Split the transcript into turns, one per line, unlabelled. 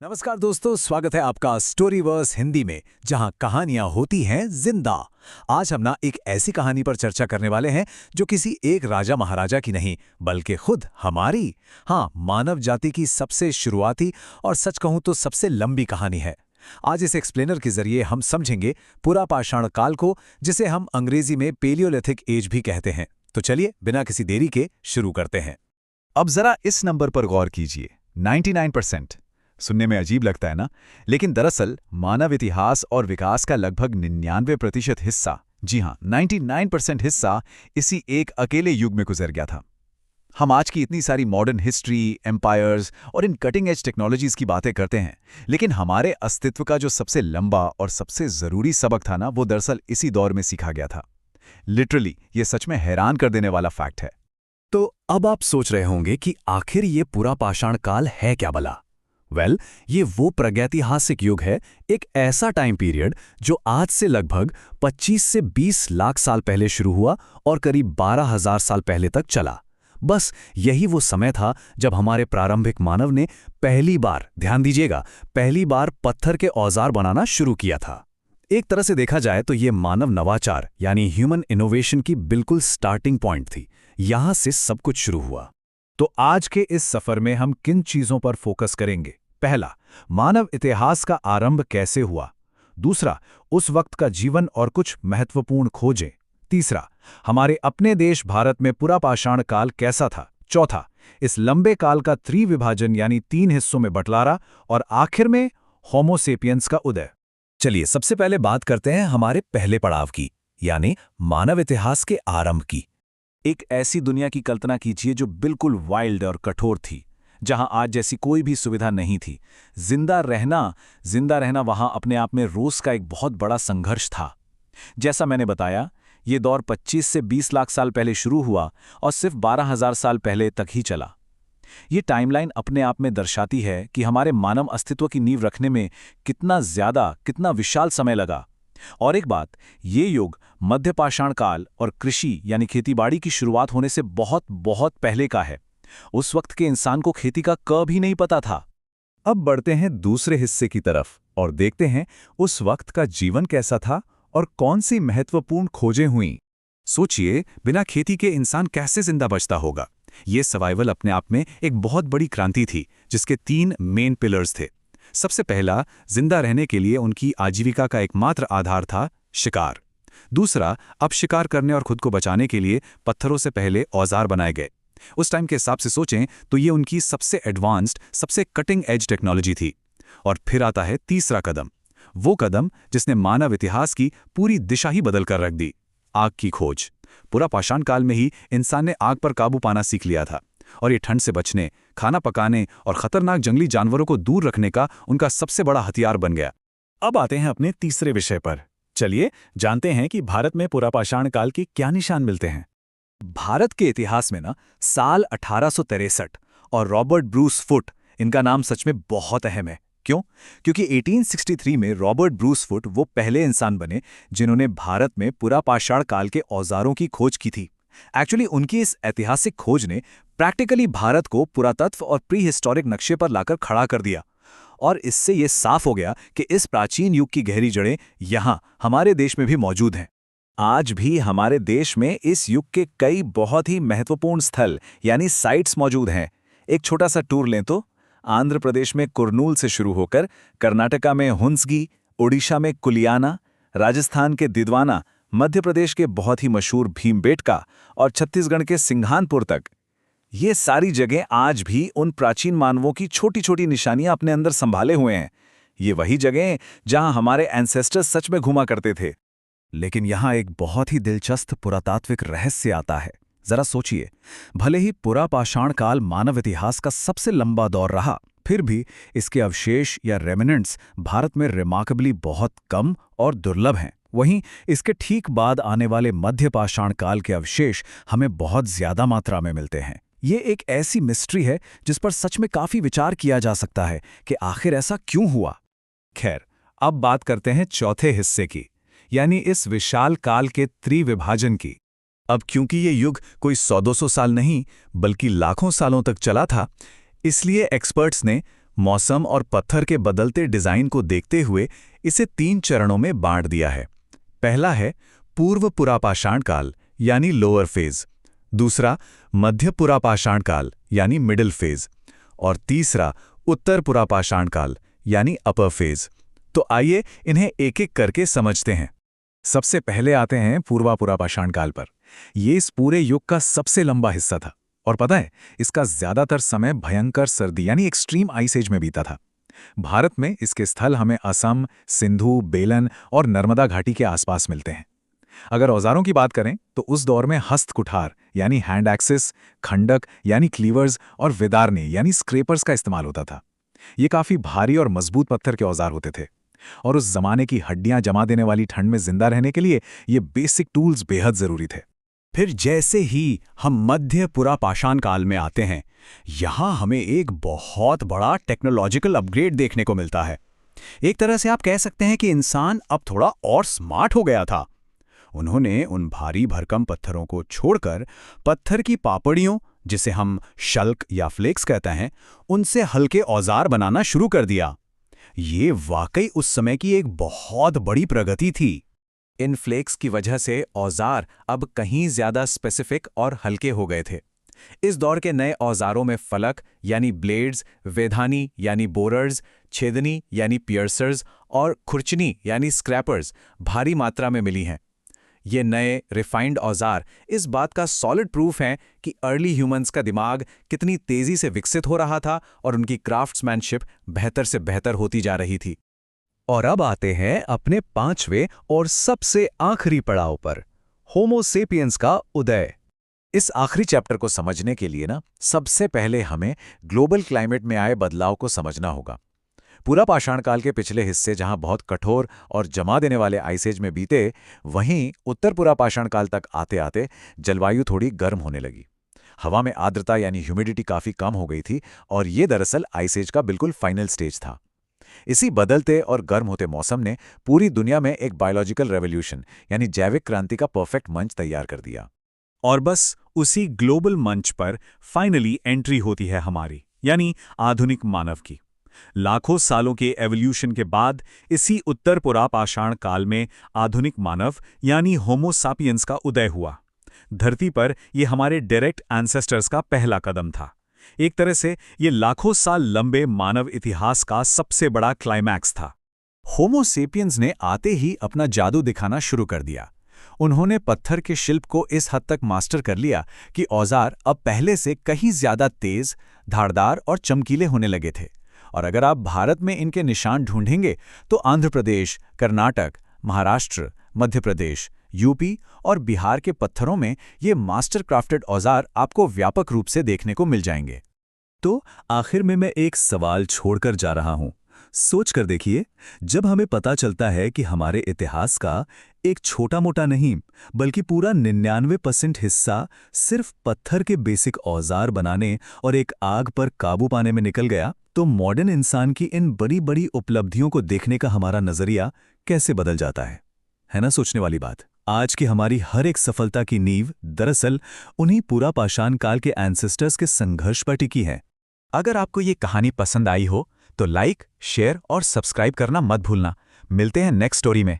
नमस्कार दोस्तों, स्वागत है आपका स्टोरीवर्स हिंदी में, जहां कहानियां होती हैं जिंदा। आज हम एक ऐसी कहानी पर चर्चा करने वाले हैं जो किसी एक राजा महाराजा की नहीं, बल्कि खुद हमारी, मानव जाति की सबसे शुरुआती और सच कहूं तो सबसे लंबी कहानी है। आज इस एक्सप्लेनर के जरिए हम समझेंगे पुरापाषाण काल को, जिसे हम अंग्रेजी में पेलियोलिथिक एज भी कहते हैं। तो चलिए बिना किसी देरी के शुरू करते हैं।
अब जरा इस नंबर पर गौर कीजिए, 99%। सुनने में अजीब लगता है ना, लेकिन दरअसल मानव इतिहास और विकास का लगभग 99% हिस्सा, जी हाँ 99% हिस्सा इसी एक अकेले युग में गुजर गया था। हम आज की इतनी सारी मॉडर्न हिस्ट्री, एम्पायर्स और इन कटिंग एज टेक्नोलॉजीज की बातें करते हैं, लेकिन हमारे अस्तित्व का जो सबसे लंबा और सबसे ज़रूरी सबक था ना, वो दरअसल इसी दौर में सीखा गया था। लिटरली ये सच में हैरान कर देने वाला फैक्ट है।
तो अब आप सोच रहे होंगे कि आखिर ये पुरापाषाण काल है क्या भला? ये वो प्रागैतिहासिक युग है, एक ऐसा टाइम पीरियड जो आज से लगभग 25 से 20 लाख साल पहले शुरू हुआ और करीब 12,000 साल पहले तक चला। बस यही वो समय था जब हमारे प्रारंभिक मानव ने पहली बार, ध्यान दीजिएगा, पहली बार पत्थर के औजार बनाना शुरू किया था। एक तरह से देखा जाए तो ये मानव नवाचार यानी ह्यूमन इनोवेशन की बिल्कुल स्टार्टिंग पॉइंट थी। यहां से सब कुछ शुरू हुआ। तो आज के इस सफर में हम किन चीजों पर फोकस करेंगे? पहला, मानव इतिहास का आरंभ कैसे हुआ। दूसरा, उस वक्त का जीवन और कुछ महत्वपूर्ण खोजें। तीसरा, हमारे अपने देश भारत में पुरापाषाण काल कैसा था। चौथा, इस लंबे काल का त्रिविभाजन यानी 3 हिस्सों में बंटवारा। और आखिर में होमो सेपियंस का उदय। चलिए सबसे पहले बात करते हैं हमारे पहले पड़ाव की, यानी मानव इतिहास के आरंभ की। एक ऐसी दुनिया की कल्पना कीजिए जो बिल्कुल वाइल्ड और कठोर थी, जहां आज जैसी कोई भी सुविधा नहीं थी। जिंदा रहना वहां अपने आप में रोज का एक बहुत बड़ा संघर्ष था। जैसा मैंने बताया, ये दौर 25 से 20 लाख साल पहले शुरू हुआ और सिर्फ 12,000 साल पहले तक ही चला। ये टाइमलाइन अपने आप में दर्शाती है कि हमारे मानव अस्तित्व की नींव रखने में कितना विशाल समय लगा। और एक बात, ये युग मध्यपाषाण काल और कृषि यानी खेतीबाड़ी की शुरुआत होने से बहुत बहुत पहले का है। उस वक्त के इंसान को खेती का क भी नहीं पता था।
अब बढ़ते हैं दूसरे हिस्से की तरफ और देखते हैं उस वक्त का जीवन कैसा था और कौन सी महत्वपूर्ण खोजें हुईं। सोचिए, बिना खेती के इंसान कैसे जिंदा बचता होगा। ये सर्वाइवल अपने आप में एक बहुत बड़ी क्रांति थी, जिसके 3 मेन पिलर्स थे। सबसे पहला, जिंदा रहने के लिए उनकी आजीविका का एकमात्र आधार था शिकार। दूसरा, अब शिकार करने और खुद को बचाने के लिए पत्थरों से पहले औजार बनाए गए। उस टाइम के हिसाब से सोचें तो ये उनकी सबसे एडवांस्ड, सबसे कटिंग एज टेक्नोलॉजी थी। और फिर आता है तीसरा कदम, वो कदम जिसने मानव इतिहास की पूरी दिशा ही बदल कर रख दी, आग की खोज। पुरापाषाण काल में ही इंसान ने आग पर काबू पाना सीख लिया था, और ये ठंड से बचने, खाना पकाने और खतरनाक जंगली जानवरों को दूर रखने का उनका सबसे बड़ा हथियार बन गया।
अब आते हैं अपने तीसरे विषय पर। चलिए जानते हैं कि भारत में पुरापाषाण काल के क्या निशान मिलते हैं। भारत के इतिहास में साल 1863 और रॉबर्ट ब्रूस फुट, इनका नाम सच में बहुत अहम है। क्यों? क्योंकि 1863 में रॉबर्ट ब्रूस फुट वो पहले इंसान बने जिन्होंने भारत में पुरापाषाण काल के औजारों की खोज की थी। एक्चुअली उनकी इस ऐतिहासिक खोज ने प्रैक्टिकली भारत को पुरातत्व और प्री हिस्टोरिक नक्शे पर लाकर खड़ा कर दिया। और इससे ये साफ हो गया कि इस प्राचीन युग की गहरी जड़ें यहाँ हमारे देश में भी मौजूद हैं। आज भी हमारे देश में इस युग के कई बहुत ही महत्वपूर्ण स्थल यानी साइट्स मौजूद हैं। एक छोटा सा टूर लें तो आंध्र प्रदेश में कुरनूल से शुरू होकर कर्नाटका में हुंसगी, ओडिशा में कुलियाना, राजस्थान के दिदवाना, मध्य प्रदेश के बहुत ही मशहूर भीमबेटका और छत्तीसगढ़ के सिंघानपुर तक। ये सारी जगह आज भी उन प्राचीन मानवों की छोटी छोटी निशानियां अपने अंदर संभाले हुए हैं। ये वही जगह जहां हमारे एंसेस्टर्स सच में घूमा करते थे। लेकिन यहां एक बहुत ही दिलचस्प पुरातात्विक रहस्य आता है। जरा सोचिए, भले ही पुरापाषाण काल मानव इतिहास का सबसे लंबा दौर रहा, फिर भी इसके अवशेष या रेमिनेंट्स भारत में रिमार्केबली बहुत कम और दुर्लभ हैं। वहीं इसके ठीक बाद आने वाले मध्यपाषाण काल के अवशेष हमें बहुत ज्यादा मात्रा में मिलते हैं। ये एक ऐसी मिस्ट्री है जिस पर सच में काफी विचार किया जा सकता है कि आखिर ऐसा क्यों हुआ। खैर, अब बात करते हैं चौथे हिस्से की, यानी इस विशाल काल के त्रिविभाजन की। अब क्योंकि ये युग कोई 100-200 साल नहीं बल्कि लाखों सालों तक चला था, इसलिए एक्सपर्ट्स ने
मौसम और पत्थर के बदलते डिजाइन को देखते हुए इसे 3 चरणों में बांट दिया है। पहला है पूर्व पुरापाषाण काल यानी लोअर फेज, दूसरा मध्य पुरापाषाण काल यानी मिडिल फेज और तीसरा उत्तर पुरापाषाण काल यानी अपर फेज। तो आइए इन्हें एक एक करके समझते हैं।
सबसे पहले आते हैं पूर्वा पुरापाषाण काल पर। ये इस पूरे युग का सबसे लंबा हिस्सा था और पता है, इसका ज्यादातर समय भयंकर सर्दी यानी एक्सट्रीम आइस एज में बीता था। भारत में इसके स्थल हमें असम, सिंधु, बेलन और नर्मदा घाटी के आसपास मिलते हैं। अगर औजारों की बात करें तो उस दौर में हस्त कुठार यानी हैंड एक्सिस, खंडक यानी क्लीवर्स और विदारने यानी स्क्रेपर्स का इस्तेमाल होता था। ये काफी भारी और मजबूत पत्थर के औजार होते थे और उस जमाने की हड्डियां जमा देने वाली ठंड में जिंदा रहने के लिए ये बेसिक टूल्स बेहद जरूरी थे।
फिर जैसे ही हम मध्य पुरापाषाण काल में आते हैं, यहाँ हमें एक बहुत बड़ा टेक्नोलॉजिकल अपग्रेड देखने को मिलता है। एक तरह से आप कह सकते हैं कि इंसान अब थोड़ा और स्मार्ट हो गया था। उन्होंने उन भारी भरकम पत्थरों को छोड़कर पत्थर की पापड़ियों, जिसे हम शल्क या फ्लेक्स कहते हैं, उनसे हल्के औजार बनाना शुरू कर दिया। ये वाकई उस समय की एक बहुत बड़ी प्रगति थी। इन फ्लेक्स की वजह से औजार अब कहीं ज्यादा स्पेसिफिक और हल्के हो गए थे। इस दौर के नए औजारों में फलक यानी ब्लेड्स, वेधानी यानी बोरर्स, छेदनी यानी पियर्सर्स और खुरचनी यानी स्क्रैपर्स भारी मात्रा में मिली हैं। ये नए रिफाइंड औजार इस बात का सॉलिड प्रूफ हैं कि अर्ली ह्यूमंस का दिमाग कितनी तेजी से विकसित हो रहा था और उनकी क्राफ्ट्समैनशिप बेहतर से बेहतर होती जा रही थी। और अब आते हैं अपने 5वें और सबसे आखिरी पड़ाव पर, होमो सेपियंस का उदय। इस आखिरी चैप्टर को समझने के लिए सबसे पहले हमें ग्लोबल क्लाइमेट में आए बदलाव को समझना होगा। पुरापाषाण काल के पिछले हिस्से जहां बहुत कठोर और जमा देने वाले आइसेज में बीते, वहीं उत्तर पुरापाषाण काल तक आते आते जलवायु थोड़ी गर्म होने लगी। हवा में आर्द्रता यानी ह्यूमिडिटी काफी कम हो गई थी और ये दरअसल आइसेज का बिल्कुल फाइनल स्टेज था। इसी बदलते और गर्म होते मौसम ने पूरी दुनिया में एक बायोलॉजिकल रेवोल्यूशन यानी जैविक क्रांति का परफेक्ट मंच तैयार कर दिया।
और बस उसी ग्लोबल मंच पर फाइनली एंट्री होती है हमारी, यानी आधुनिक मानव की। लाखों सालों के एवोल्यूशन के बाद इसी उत्तर पुरापाषाण काल में आधुनिक मानव यानी होमो सापियंस का उदय हुआ। धरती पर यह हमारे डायरेक्ट एंसेस्टर्स का पहला कदम था। एक तरह से ये लाखों साल लंबे मानव इतिहास का सबसे बड़ा क्लाइमैक्स था।
होमो सेपियंस ने आते ही अपना जादू दिखाना शुरू कर दिया। उन्होंने पत्थर के शिल्प को इस हद तक मास्टर कर लिया कि औजार अब पहले से कहीं ज्यादा तेज, धारदार और चमकीले होने लगे थे। और अगर आप भारत में इनके निशान ढूंढेंगे तो आंध्र प्रदेश, कर्नाटक, महाराष्ट्र, मध्य प्रदेश, यूपी और बिहार के पत्थरों में ये मास्टर क्राफ्टेड औजार आपको व्यापक रूप से देखने को मिल जाएंगे। तो आखिर में मैं एक सवाल छोड़कर जा रहा हूं। सोच कर देखिए, जब हमें पता चलता है कि हमारे इतिहास का एक छोटा मोटा नहीं बल्कि पूरा 99% हिस्सा सिर्फ पत्थर के बेसिक औजार बनाने और एक आग पर काबू पाने में निकल गया, तो मॉडर्न इंसान की इन बड़ी बड़ी उपलब्धियों को देखने का हमारा नजरिया कैसे बदल जाता है ना सोचने वाली बात। आज की हमारी हर एक सफलता की नींव दरअसल उन्हीं पुरापाषाण काल के एंसेस्टर्स के संघर्ष पर टिकी है। अगर आपको ये कहानी पसंद आई हो तो लाइक, शेयर और सब्सक्राइब करना मत भूलना। मिलते हैं नेक्स्ट स्टोरी में।